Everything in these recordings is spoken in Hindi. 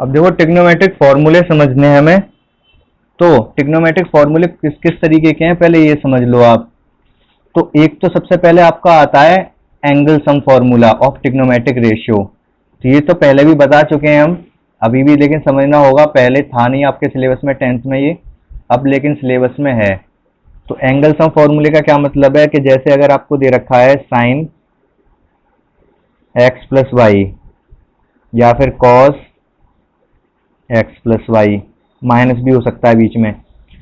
अब देखो ट्रिग्नोमेट्रिक फॉर्मूले समझने हैं हमें। तो ट्रिग्नोमेट्रिक फॉर्मूले किस किस तरीके के हैं पहले ये समझ लो आप। तो एक तो सबसे पहले आपका आता है angle some formula of trigonometric ratio. तो ये तो पहले भी बता चुके हैं हम, अभी भी लेकिन समझना होगा, पहले था नहीं आपके सिलेबस में 10th में ये, अब लेकिन सिलेबस में है। तो एंगल सम फॉर्मूले का क्या मतलब है कि जैसे अगर आपको दे रखा है साइन एक्स प्लस वाई या फिर cos X plus Y, minus भी हो सकता है बीच में,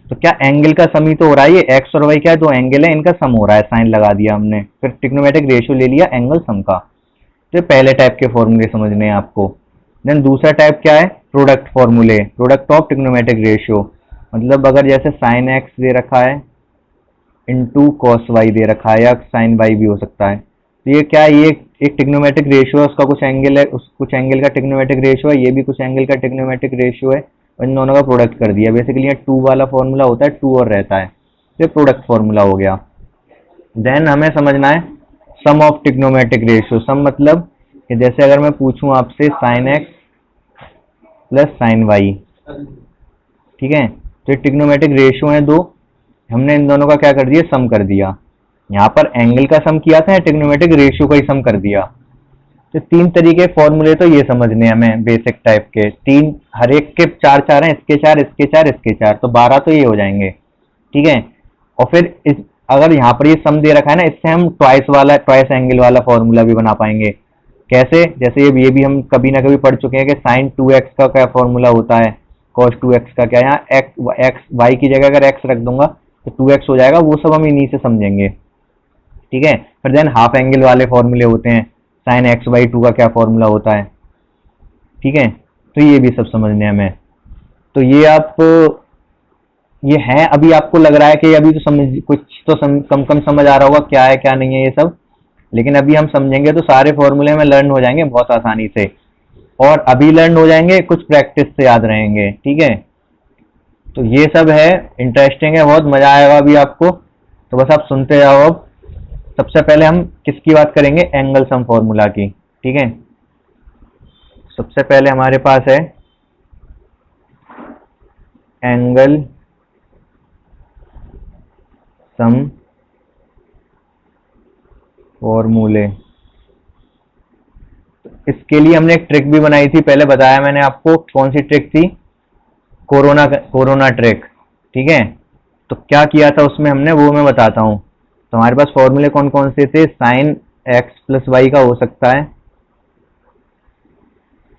तो क्या एंगल का सम ही तो हो रहा है। ये एक्स और वाई क्या है, दो एंगल है, इनका सम हो रहा है, साइन लगा दिया हमने, फिर ट्रिग्नोमेट्रिक रेशियो ले लिया एंगल सम का। तो ये पहले टाइप के फॉर्मूले समझने हैं आपको। देन दूसरा टाइप क्या है, प्रोडक्ट फॉर्मूले, प्रोडक्ट ऑफ ट्रिग्नोमेट्रिक रेशियो। मतलब अगर जैसे साइन एक्स दे रखा है इंटू कॉस वाई दे रखा है, या साइन वाई भी हो सकता है, तो ये क्या है, ये एक ट्रिग्नोमेट्रिक रेशियो है, उसका कुछ एंगल है, उस कुछ एंगल का ट्रिग्नोमेट्रिक रेशियो है, ये भी कुछ एंगल का ट्रिग्नोमेट्रिक रेशियो है, और इन दोनों का प्रोडक्ट कर दिया। बेसिकली ये 2 वाला फॉर्मूला होता है, 2 और रहता है, तो ये प्रोडक्ट फॉर्मूला हो गया। देन हमें समझना है sum of trigonometric ratio. Sum मतलब कि जैसे अगर मैं पूछूं आपसे sine X plus sine Y, ठीक है, तो ये ट्रिग्नोमेट्रिक रेशियो है दो, हमने इन दोनों का क्या कर दिया, सम कर दिया। यहाँ पर एंगल का सम किया था या ट्रिग्नोमेट्रिक रेशियो का ही सम कर दिया। तो 3 तरीके फॉर्मूले तो ये समझने हैं हमें, बेसिक टाइप के 3, हर एक के 4 4 हैं, इसके 4 इसके 4 इसके 4, तो 12 तो ये हो जाएंगे, ठीक है। और फिर इस अगर यहाँ पर ये सम दे रखा है ना, इससे हम ट्वाइस एंगल वाला फॉर्मूला भी बना पाएंगे। कैसे, जैसे ये भी हम कभी ना कभी पढ़ चुके हैं कि साइन 2x का क्या फॉर्मूला होता है, कॉस 2x का क्या, यहाँ एक्स वाई की जगह अगर x रख दूंगा तो 2x हो जाएगा, वो सब हम इन्हीं से समझेंगे, ठीक है। फिर देन हाफ एंगल वाले फॉर्मूले होते हैं, साइन एक्स बाई 2 का क्या फॉर्मूला होता है, ठीक है। तो ये भी सब समझने हमें। तो ये आप ये है, अभी आपको लग रहा है कि अभी तो समझ कुछ तो कम कम समझ आ रहा होगा क्या है क्या नहीं है ये सब, लेकिन अभी हम समझेंगे तो सारे फॉर्मूले में लर्न हो जाएंगे बहुत आसानी से, और अभी लर्न हो जाएंगे, कुछ प्रैक्टिस से याद रहेंगे, ठीक है। तो ये सब है, इंटरेस्टिंग है, बहुत मजा आएगा अभी आपको, तो बस आप सुनते जाओ। अब सबसे पहले हम किसकी बात करेंगे, एंगल सम फॉर्मूला की, ठीक है। सबसे पहले हमारे पास है एंगल सम फॉर्मूले। इसके लिए हमने एक ट्रिक भी बनाई थी, पहले बताया मैंने आपको, कौन सी ट्रिक थी, कोरोना ट्रिक, ठीक है। तो क्या किया था उसमें हमने, वो मैं बताता हूँ। तो हमारे पास फॉर्मूले कौन कौन से थे, साइन एक्स प्लस वाई का हो सकता है,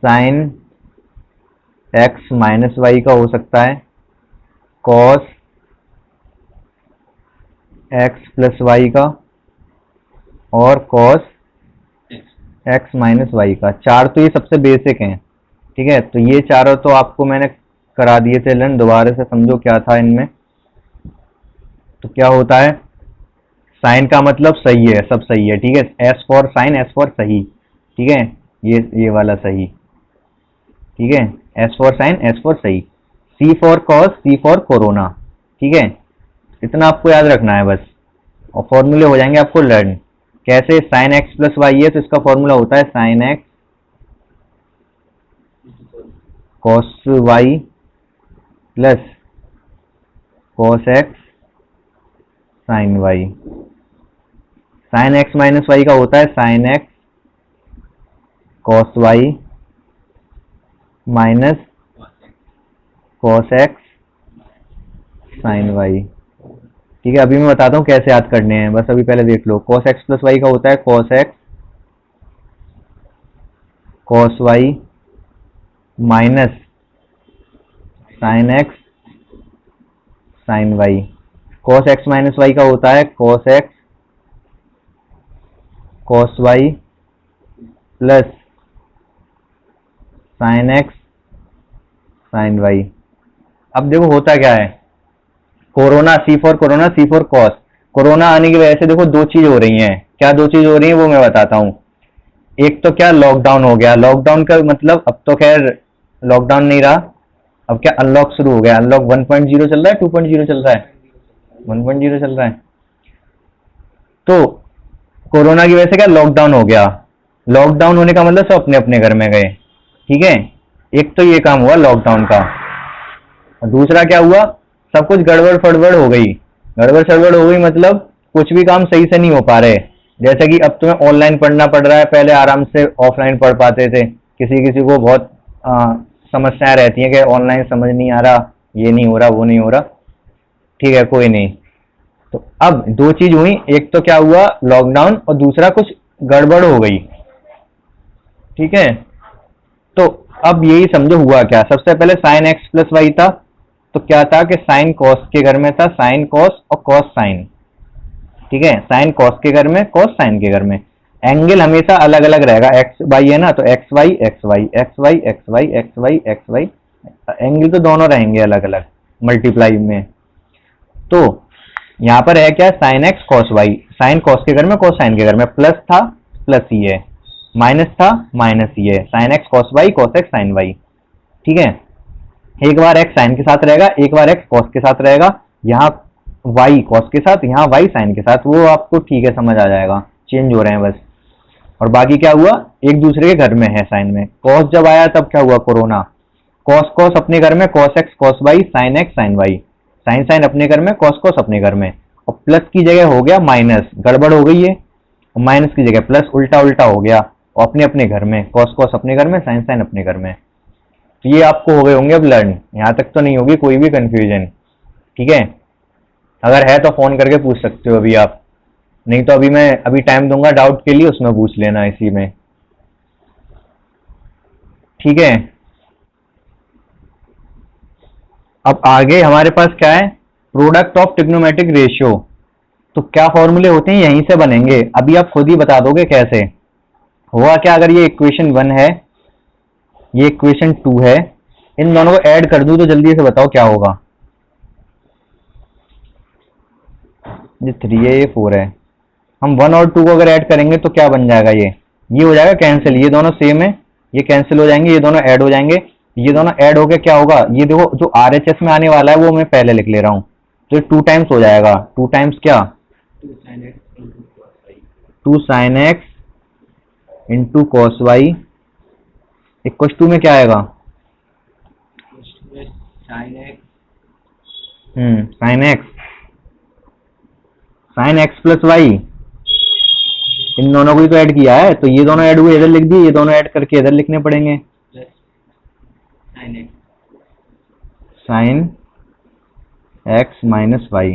साइन एक्स माइनस वाई का हो सकता है, कॉस एक्स प्लस वाई का, और कॉस एक्स माइनस वाई का। 4 तो ये सबसे बेसिक हैं, ठीक है। तो ये चारों तो आपको मैंने करा दिए थे लर्न, दोबारा से समझो क्या था इनमें। तो क्या होता है, साइन का मतलब सही है, सब सही है, ठीक है, S for sine, S for सही, ठीक है, ये वाला सही, ठीक है, S for sine, S for सही, C for cos, C for corona, ठीक है। इतना आपको याद रखना है बस, और फॉर्मूले हो जाएंगे आपको लर्न। कैसे, साइन एक्स प्लस वाई है तो इसका फॉर्मूला होता है sine X cos Y plus cos X sine Y. Sine X minus Y का होता है sine X cos Y minus cos X sine Y, ठीक है। अभी मैं बताता हूँ कैसे याद करने हैं, बस अभी पहले देख लो। कॉस एक्स प्लस वाई का होता है cos X cos Y minus sine X sine Y. Cos X minus Y का होता है cos X cos Y plus sine X sine Y. अब देखो होता क्या है, corona, C for cos. Corona आने की वजह से देखो 2 चीज हो रही हैं, क्या 2 चीज हो रही हैं वो मैं बताता हूँ। एक तो क्या, लॉकडाउन हो गया, लॉकडाउन का मतलब अब तो खैर लॉकडाउन नहीं रहा, अब क्या अनलॉक शुरू हो गया। अनलॉक 1.0 चल रहा है, 2.0 चल रहा है, 1.0 चल रहा है। तो कोरोना की वजह से क्या लॉकडाउन हो गया, लॉकडाउन होने का मतलब सब अपने अपने घर में गए, ठीक है। एक तो ये काम हुआ लॉकडाउन का, और दूसरा क्या हुआ, सब कुछ गड़बड़ फड़बड़ हो गई। गड़बड़ सड़बड़ हो गई मतलब कुछ भी काम सही से नहीं हो पा रहे। जैसे कि अब तुम्हें ऑनलाइन पढ़ना पड़ रहा है, पहले आराम से ऑफलाइन पढ़ पाते थे। किसी किसी को बहुत समस्याएं रहती हैं कि ऑनलाइन समझ नहीं आ रहा, ये नहीं हो रहा, वो नहीं हो रहा। ठीक है, कोई नहीं। तो अब दो चीज हुई, एक तो क्या हुआ लॉकडाउन, और दूसरा कुछ गड़बड़ हो गई। ठीक है, तो अब यही समझो हुआ क्या। सबसे पहले साइन एक्स प्लस वाई था, तो क्या था कि साइन कॉस के घर में था साइन कॉस और कॉस साइन। ठीक है, साइन कॉस के घर में, कॉस साइन के घर में। एंगल हमेशा अलग अलग रहेगा, एक्स वाई है ना, तो X Y X Y X Y X Y X Y X Y, angle तो दोनों रहेंगे अलग अलग मल्टीप्लाई में। तो यहाँ पर है क्या, sine X cos Y, sine cos के घर में कॉस साइन के घर में, प्लस था प्लस ही है, माइनस था माइनस ही है, sine X cos Y cos X sine Y. ठीक है, एक बार एक्स साइन के साथ रहेगा, एक बार एक्स कॉस के साथ रहेगा, यहाँ वाई कॉस के साथ, यहाँ वाई साइन के साथ, वो आपको ठीक है समझ आ जाएगा, चेंज हो रहे हैं बस। और बाकी क्या हुआ, एक दूसरे के घर में है साइन में। कॉस जब आया तब क्या हुआ, कोरोना, कॉस कॉस अपने घर में, cos X cos Y, sine X sine Y, sine sine अपने घर में, कॉस कॉस अपने घर में, और प्लस की जगह हो गया माइनस, गड़बड़ हो गई है, और माइनस की जगह प्लस, उल्टा उल्टा हो गया, और अपने अपने घर में, कॉस कॉस अपने घर में, साइन साइन अपने घर में। तो ये आपको हो गए होंगे अब लर्न, यहाँ तक तो नहीं होगी कोई भी कंफ्यूजन। ठीक है, अगर है तो फोन करके पूछ सकते हो अभी आप, नहीं तो अभी टाइम दूंगा डाउट के लिए, उसमें पूछ लेना इसी में। ठीक है, अब आगे हमारे पास क्या है, प्रोडक्ट ऑफ ट्रिग्नोमेट्रिक रेशियो। तो क्या फॉर्मूले होते हैं, यहीं से बनेंगे। अभी आप खुद ही बता दोगे कैसे होगा क्या। अगर ये इक्वेशन 1 है, ये इक्वेशन 2 है, इन दोनों को ऐड कर दूं तो जल्दी से बताओ क्या होगा। ये 3 है, ये 4 है, हम 1 और 2 को अगर ऐड करेंगे तो क्या बन जाएगा, ये हो जाएगा कैंसिल, ये दोनों सेम है, ये कैंसिल हो जाएंगे, ये दोनों ऐड हो जाएंगे। ये दोनों ऐड होके क्या होगा, ये देखो जो RHS में आने वाला है वो मैं पहले लिख ले रहा हूँ, तो 2 टाइम्स हो जाएगा। 2 टाइम्स क्या, 2 sine X into cos Y equal to में क्या आएगा, साइन एक्स प्लस वाई, इन दोनों को ही तो ऐड किया है, तो ये दोनों ऐड हुए इधर लिख दिए, ये दोनों ऐड करके इधर लिखने पड़ेंगे, साइन एक्स माइनस वाई।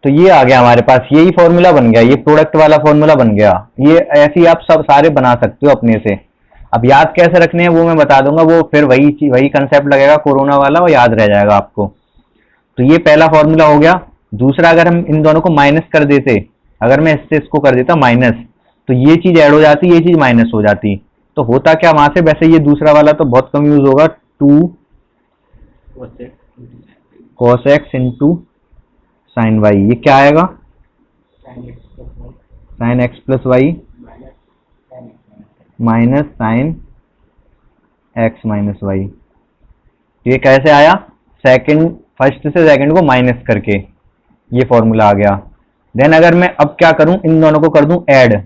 तो ये आ गया हमारे पास, यही फॉर्मूला बन गया, ये प्रोडक्ट वाला फॉर्मूला बन गया। ये ऐसे ही आप सब सारे बना सकते हो अपने से। अब याद कैसे रखने हैं वो मैं बता दूंगा, वो फिर वही कंसेप्ट लगेगा कोरोना वाला, वो याद रह जाएगा आपको। तो ये पहला फॉर्मूला हो गया। दूसरा, अगर हम इन दोनों को माइनस कर देते, अगर मैं इससे इसको कर देता माइनस, तो ये चीज ऐड हो जाती, ये चीज माइनस हो जाती, तो होता क्या वहां से। वैसे ये दूसरा वाला तो बहुत कम यूज होगा, 2 cos x into sine Y, ये क्या आएगा, sine X plus Y minus sine X minus Y. ये कैसे आया, फर्स्ट से सेकंड को माइनस करके ये फॉर्मूला आ गया। देन अगर मैं अब क्या करूं, इन दोनों को कर दूं ऐड,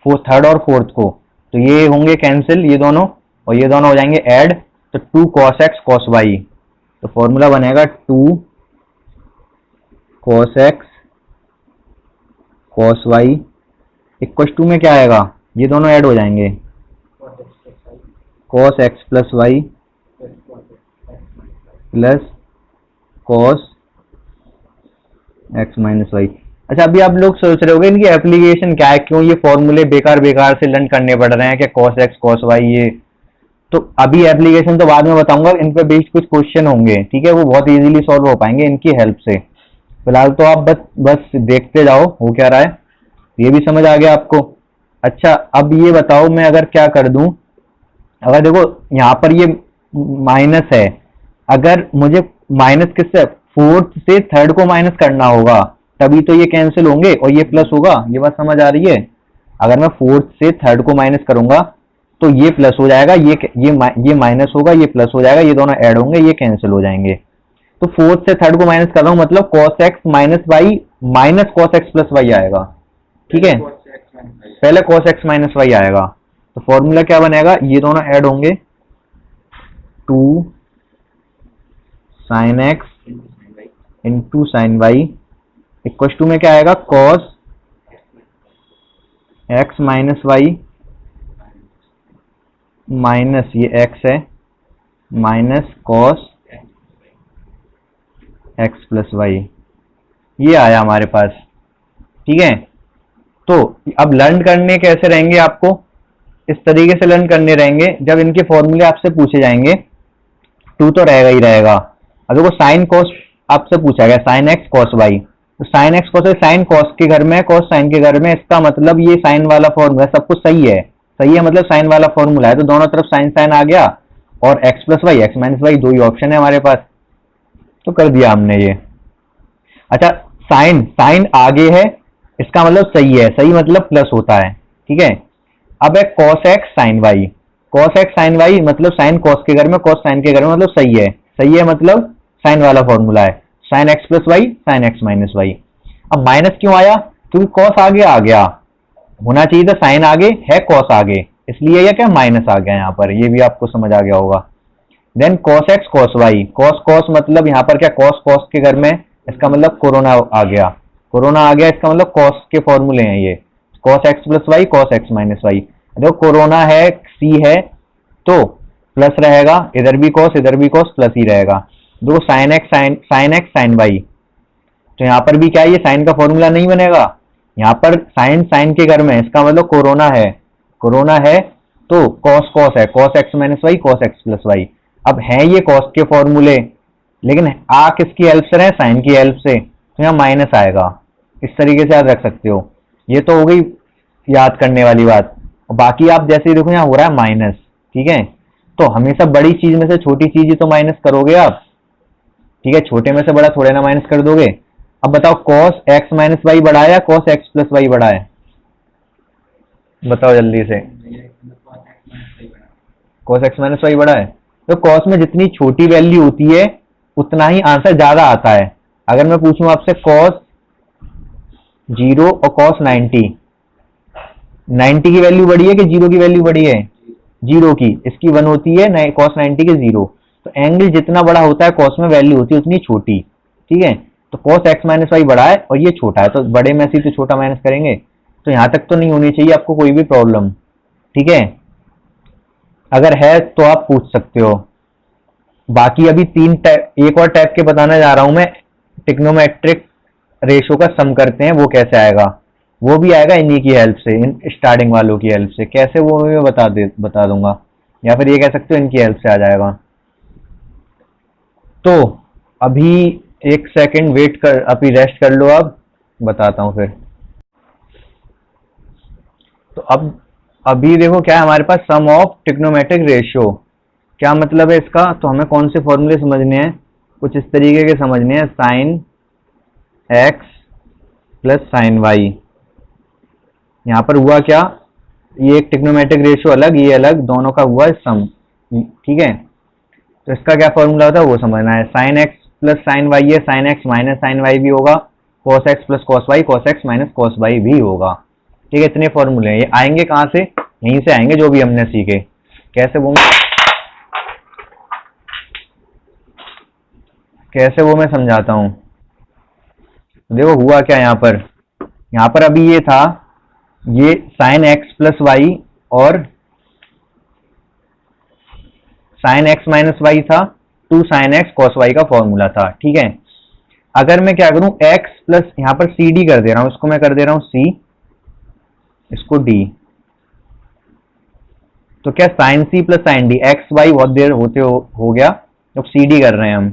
थर्ड और फोर्थ को, तो ये होंगे कैंसिल ये दोनों, और ये दोनों हो जाएंगे ऐड, तो 2 cos x cos y, तो फॉर्मूला बनेगा 2 cos x cos y equal to में क्या आएगा, ये दोनों ऐड हो जाएंगे, cos x plus Y plus cos x minus Y. अच्छा, अभी आप लोग सोच रहे होंगे इनकी एप्लीकेशन क्या है, क्यों ये फॉर्मूले बेकार बेकार से लर्न करने पड़ रहे हैं कि cos x cos y ये। तो अभी एप्लीकेशन तो बाद में बताऊंगा, इन पे बेस्ड कुछ क्वेश्चन होंगे, ठीक है, वो बहुत इजीली सॉल्व हो पाएंगे इनकी हेल्प से। फिलहाल तो आप बस देखते जाओ हो क्या रहा है, ये भी समझ आ गया आपको। अच्छा, अब ये बताओ मैं अगर क्या कर दूं, अगर देखो यहाँ पर ये माइनस है, अगर मुझे माइनस किससे, फोर्थ से थर्ड को माइनस करना होगा, तभी तो ये कैंसिल होंगे और ये प्लस होगा। ये बात समझ आ रही है। अगर मैं फोर्थ से थर्ड को माइनस करूंगा तो ये प्लस हो जाएगा, ये माइनस होगा, ये प्लस हो जाएगा, ये दोनों ऐड होंगे, ये कैंसिल हो जाएंगे। तो फोर्थ से थर्ड को माइनस कर रहा हूं, मतलब cos x minus Y minus cos x plus Y आएगा। ठीक है, पहले cos x माइनस वाई आएगा, तो फॉर्मूला क्या बनेगा, ये दोनों ऐड होंगे, 2 sine X into sine Y equal to में क्या आएगा, cos X minus Y minus ये एक्स है minus cos X plus Y. ये आया हमारे पास, ठीक है। तो अब लर्न करने कैसे रहेंगे, आपको इस तरीके से लर्न करने रहेंगे, जब इनके फॉर्मूले आपसे पूछे जाएंगे 2 तो रहेगा ही रहेगा। अब देखो साइन कॉस आपसे पूछा गया, साइन एक्स कॉस वाई, तो sign X cos sine cos के घर में कॉस साइन के घर में, इसका मतलब ये साइन वाला फॉर्मूला सब कुछ सही है, सही है मतलब साइन वाला फॉर्मूला है, तो दोनों तरफ साइन साइन आ गया और X plus Y X minus Y 2 ही ऑप्शन है हमारे पास, तो कर दिया हमने ये। अच्छा साइन साइन आगे है, इसका मतलब सही है, सही मतलब प्लस होता है, ठीक है। अब है cos X sine Y, cos X sine Y मतलब साइन कॉस के घर में कॉस साइन के घर में, मतलब सही है मतलब साइन वाला फॉर्मूला है, sine X plus Y sine X minus Y. अब माइनस क्यों आया, क्योंकि कॉस आगे आ गया, होना चाहिए था साइन आगे है कॉस आगे, इसलिए यह क्या माइनस आ गया यहाँ पर, ये भी आपको समझ आ गया होगा। Then cos X cos Y, cos cos मतलब यहाँ पर क्या कॉस कॉस के घर में, इसका मतलब कोरोना आ गया, कोरोना आ गया, इसका मतलब कॉस के फॉर्मूले हैं ये, cos X plus Y cos X minus Y. देखो कोरोना है सी है तो प्लस रहेगा, इधर भी कॉस प्लस ही रहेगा। देखो साइन एक्स साइन वाई, तो यहाँ पर भी क्या है, ये साइन का फॉर्मूला नहीं बनेगा, यहाँ पर साइन साइन के घर में, इसका मतलब कोरोना है तो कॉस कॉस है, cos X minus Y cos X plus Y. अब है ये कॉस के फॉर्मूले, लेकिन आ किसकी हेल्प से रहे, साइन की हेल्प से, तो यहाँ माइनस आएगा, इस तरीके से याद रख सकते हो। ये तो हो गई याद करने वाली बात। बाकी आप जैसे ही देखो यहाँ हो रहा है माइनस, ठीक है, तो हमेशा बड़ी चीज में से छोटी चीज ही तो माइनस करोगे आप, ठीक है, छोटे में से बड़ा थोड़े ना माइनस कर दोगे। अब बताओ कॉस एक्स माइनस वाई बड़ा है या कॉस एक्स प्लस वाई बड़ा है, बताओ जल्दी से। कॉस एक्स माइनस वाई बड़ा है, तो कॉस में जितनी छोटी वैल्यू होती है उतना ही आंसर ज्यादा आता है। अगर मैं पूछूं आपसे कॉस 0 और कॉस 90 की वैल्यू बड़ी है कि 0 की वैल्यू बड़ी है, 0 की, इसकी 1 होती है, कॉस 90 की 0, तो एंगल जितना बड़ा होता है कॉस में वैल्यू होती है उतनी छोटी, ठीक है। तो कॉस एक्स माइनस वाई बड़ा है और ये छोटा है, तो बड़े में से तो छोटा माइनस करेंगे, तो यहां तक तो नहीं होनी चाहिए आपको कोई भी प्रॉब्लम, ठीक है। अगर है तो आप पूछ सकते हो। बाकी अभी एक और टाइप के बताने जा रहा हूं मैं, टिग्नोमेट्रिक रेशो का सम करते हैं, वो कैसे आएगा, वो भी आएगा इन्हीं की हेल्प से, इन स्टार्टिंग वालों की हेल्प से, कैसे वो मैं बता दूंगा, या फिर ये कह सकते हो इनकी हेल्प से आ जाएगा। तो अभी एक सेकंड वेट कर, अभी रेस्ट कर लो, अब बताता हूं फिर। तो अब अभी देखो क्या है हमारे पास, सम ऑफ ट्रिग्नोमेट्रिक रेशियो, क्या मतलब है इसका, तो हमें कौन से फॉर्मूले समझने हैं, कुछ इस तरीके के समझने हैं, sine X plus sine Y. यहां पर हुआ क्या, ये एक ट्रिग्नोमेट्रिक रेशियो अलग, ये अलग, दोनों का हुआ सम, ठीक है। तो इसका क्या फॉर्मूला होता है वो समझना है, sine X plus sine Y है, sine X minus sine Y भी होगा, cos X plus cos Y cos X minus cos Y भी होगा, ठीक है। इतने फॉर्मूले हैं, ये आएंगे कहाँ से, यहीं से आएंगे जो भी हमने सीखे, कैसे वो मैं समझाता हूं। देखो हुआ क्या यहाँ पर अभी ये था, ये साइन एक्स प्लस वाई और साइन एक्स माइनस वाई था, 2 साइन एक्स कॉस वाई का फॉर्मूला था, ठीक है। अगर मैं क्या करूं, x प्लस यहां पर सी डी कर दे रहा हूं, इसको मैं कर दे रहा हूं सी, इसको डी, तो क्या sine C plus sine D, X Y बहुत देर होते हो गया, जब सी डी कर रहे हैं हम,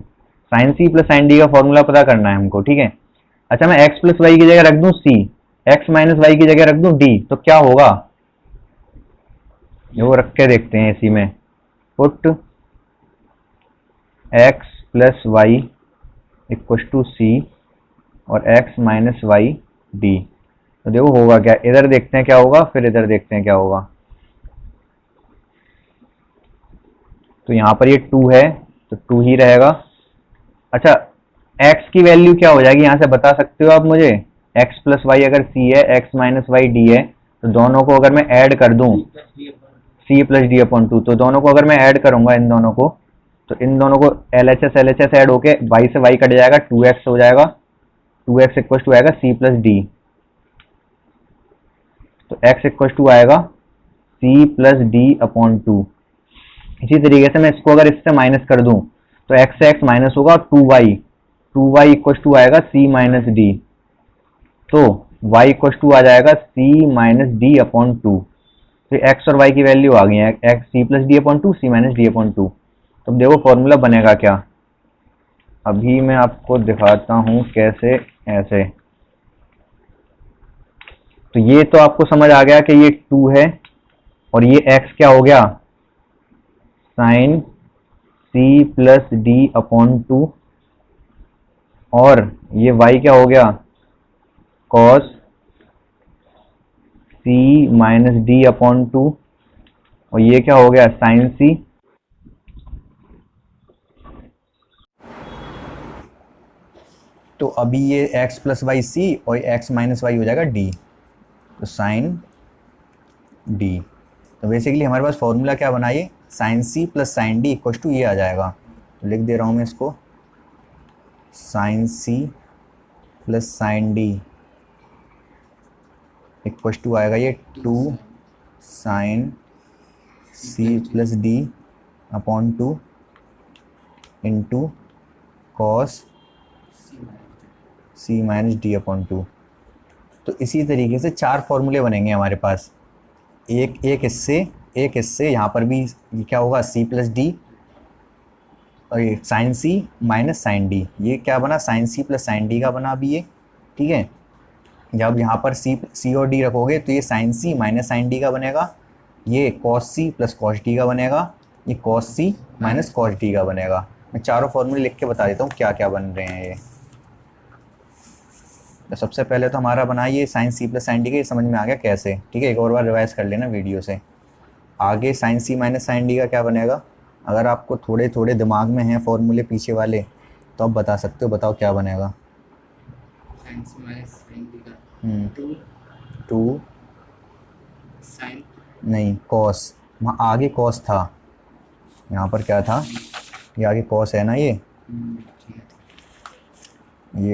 sine C plus sine D का फॉर्मूला पता करना है हमको, ठीक है। अच्छा मैं x प्लस वाई की जगह रख दूं सी, x माइनस वाई की जगह रख दूं डी, तो क्या होगा, वो रख के देखते हैं इसी में, put x plus Y equal to C और x माइनस वाई डी, तो देखो होगा क्या, इधर देखते हैं क्या होगा, फिर इधर देखते हैं क्या होगा। तो यहां पर ये 2 है तो 2 ही रहेगा। अच्छा x की वैल्यू क्या हो जाएगी, यहां से बता सकते हो आप मुझे, x प्लस वाई अगर c है, x माइनस वाई डी है, तो दोनों को अगर मैं ऐड कर दूं, c प्लस डी अपॉन 2, तो दोनों को अगर मैं ऐड करूंगा इन दोनों को, तो इन दोनों को एल एच एस ऐड होके वाई से वाई कट जाएगा, 2x हो जाएगा, 2x इक्वल टू आएगा c प्लस डी। तो x इक्वल टू आएगा c प्लस डी अपॉन 2। इसी तरीके से मैं इसको अगर इससे माइनस कर दूं तो x से x माइनस होगा, 2y इक्वल टू आएगा c माइनस डी। तो y इक्वल टू आ जाएगा c माइनस डी अपॉन 2। तो x और y की वैल्यू आ गई है, x c plus D upon 2, c minus D upon 2। तो देखो फॉर्मूला बनेगा क्या, अभी मैं आपको दिखाता हूं कैसे। ऐसे तो ये तो आपको समझ आ गया कि ये 2 है और ये x क्या हो गया, sine c plus D upon 2, और ये y क्या हो गया, cos c minus D upon 2, और ये क्या हो गया, साइन c। तो अभी ये x प्लस वाई सी और x माइनस वाई हो जाएगा d, तो साइन d। तो बेसिकली हमारे पास फॉर्मूला क्या बना, ये sine c plus sine D equal to ये आ जाएगा। तो लिख दे रहा हूँ मैं इसको, sine c plus sine D equal to आएगा ये 2 sine c plus D upon 2 into cos c minus D upon 2। तो इसी तरीके से 4 फॉर्मूले बनेंगे हमारे पास, एक इससे यहाँ पर भी ये क्या होगा, c प्लस डी और ये sine c minus sine D, ये क्या बना, sine c plus sine D का बना अभी ये। ठीक है, जब यहाँ पर c और d रखोगे तो ये sine c minus sine D का बनेगा, ये cos c plus cos D का बनेगा, ये cos c minus cos D का बनेगा। मैं चारों फॉर्मूले लिख के बता देता हूँ क्या क्या बन रहे हैं ये। तो सबसे पहले तो हमारा बना ये sine c plus sine D का, ये समझ में आ गया कैसे। ठीक है, एक और बार रिवाइज कर लेना वीडियो से। आगे sine c minus sine D का क्या बनेगा, अगर आपको थोड़े थोड़े दिमाग में हैं फॉर्मूले पीछे वाले तो आप बता सकते हो, बताओ क्या बनेगा। Sine c minus sine D का 2 साइन नहीं कॉस, वहाँ आगे कॉस था, यहाँ पर क्या था, ये आगे कॉस है ना, ये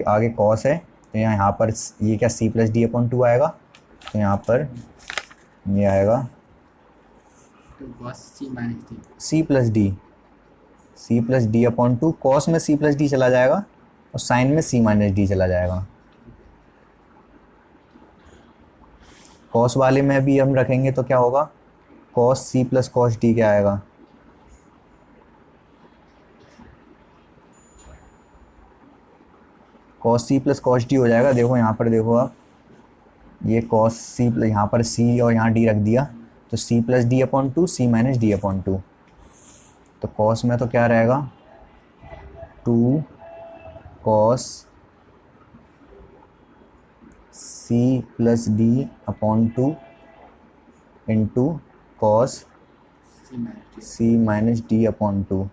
आगे कॉस है, तो यहाँ पर ये क्या c प्लस डी अपॉन 2 आएगा, तो यहाँ पर ये आएगा तो cos c minus D, c plus D upon 2। Cos में c प्लस डी चला जाएगा और साइन में c माइनस डी चला जाएगा। कॉस वाले में भी हम रखेंगे तो क्या होगा, cos c plus cos D क्या आएगा, cos c plus cos D हो जाएगा। देखो यहाँ पर देखो आप, ये कॉस c यहाँ पर c और यहाँ d रख दिया, तो c plus D upon 2, c minus D upon 2। तो कॉस में तो क्या रहेगा, 2 cos c plus D upon 2 into cos c minus D upon 2।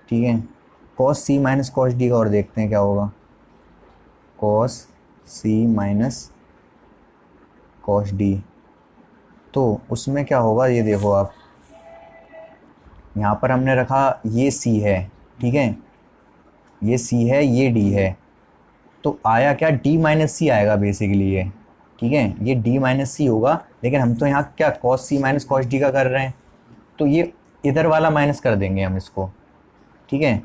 ठीक है, cos c minus cos D का और देखते हैं क्या होगा, cos c minus cos D. तो उसमें क्या होगा, ये देखो आप, यहाँ पर हमने रखा ये c है, ठीक है, ये c है, ये d है, तो आया क्या, d माइनस सी आएगा बेसिकली ये। ठीक है, ये d माइनस सी होगा, लेकिन हम तो यहाँ क्या cos c minus cos D का कर रहे हैं, तो ये इधर वाला माइनस कर देंगे हम इसको। ठीक है,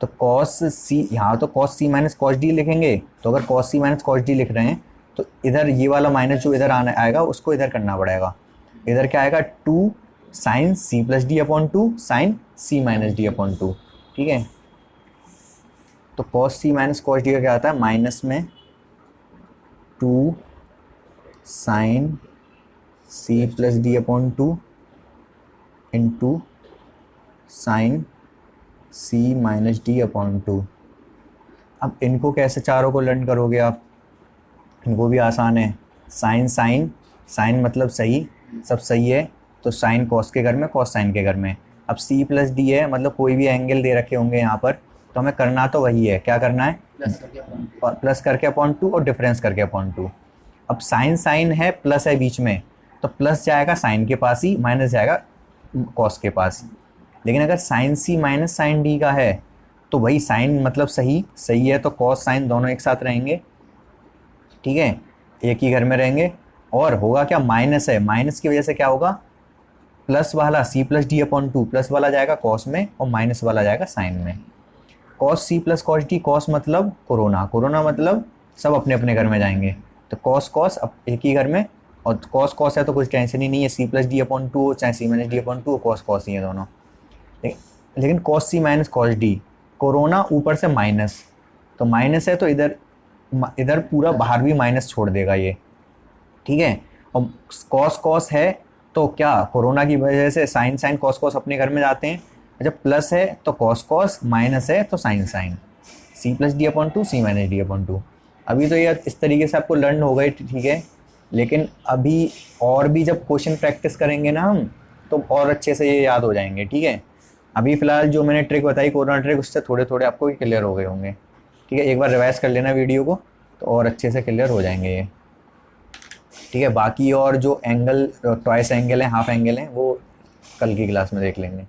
तो कॉस c, यहाँ तो cos c minus cos D लिखेंगे, तो अगर cos c minus cos D लिख रहे हैं तो इधर ये वाला माइनस जो इधर आना आएगा उसको इधर करना पड़ेगा। इधर क्या आएगा, 2 sine c plus D upon 2 sine c minus D upon 2। ठीक है, तो cos c minus cos D का क्या आता है, माइनस में 2 sine c plus D upon 2 into sine c minus D upon 2। अब इनको कैसे चारों को लर्न करोगे आप, इनको भी आसान है। साइन साइन साइन मतलब सही, सब सही है, तो साइन कॉस के घर में, कॉस साइन के घर में। अब c प्लस डी है, मतलब कोई भी एंगल दे रखे होंगे यहाँ पर, तो हमें करना तो वही है, क्या करना है, प्लस करके अपॉन 2 और डिफरेंस करके अपॉन 2। अब साइन साइन है, प्लस है बीच में, तो प्लस जाएगा साइन के पास ही, माइनस जाएगा कॉस के पास। लेकिन अगर साइन सी माइनस साइन डी का है तो वही साइन मतलब सही सही है तो कॉस साइन दोनों एक साथ रहेंगे, ठीक है, एक ही घर में रहेंगे। और होगा क्या, माइनस है, माइनस की वजह से क्या होगा, प्लस वाला C plus D upon two, plus वाला जाएगा कॉस में और माइनस वाला जाएगा साइन में। Cos C plus cos D, cos मतलब कोरोना, कोरोना मतलब सब अपने अपने घर में जाएंगे, तो कॉस कॉस अब एक ही घर में, और कॉस कॉस है तो कुछ टेंशन ही नहीं है, C plus D upon two चाहे C minus D upon two, cos cos ही है दोनों। लेकिन cos C minus cos D, corona ऊपर से माइनस, तो माइनस है तो इधर इधर पूरा बाहर भी माइनस छोड़ देगा ये, ठीक है। और कॉस कॉस है तो क्या, कोरोना की वजह से साइन साइन कॉस कॉस अपने घर में जाते हैं, जब प्लस है तो कॉस कॉस, माइनस है तो sine sine, C plus D upon two C minus D upon two. अभी तो ये इस तरीके से आपको लर्न हो गए, ठीक है, लेकिन अभी और भी जब क्वेश्चन प्रैक्टिस करेंगे ना हम तो और अच्छे से ये याद हो जाएंगे, ठीक है। अभी फ़िलहाल जो मैंने ट्रिक बताई कोरोना ट्रिक, उससे थोड़े थोड़े आपको क्लियर हो गए होंगे, ठीक है। एक बार रिवाइज कर लेना वीडियो को तो और अच्छे से क्लियर हो जाएंगे ये, ठीक है। बाकी और जो एंगल ट्वाइस एंगल है, हाफ एंगल है, वो कल की क्लास में देख लेंगे।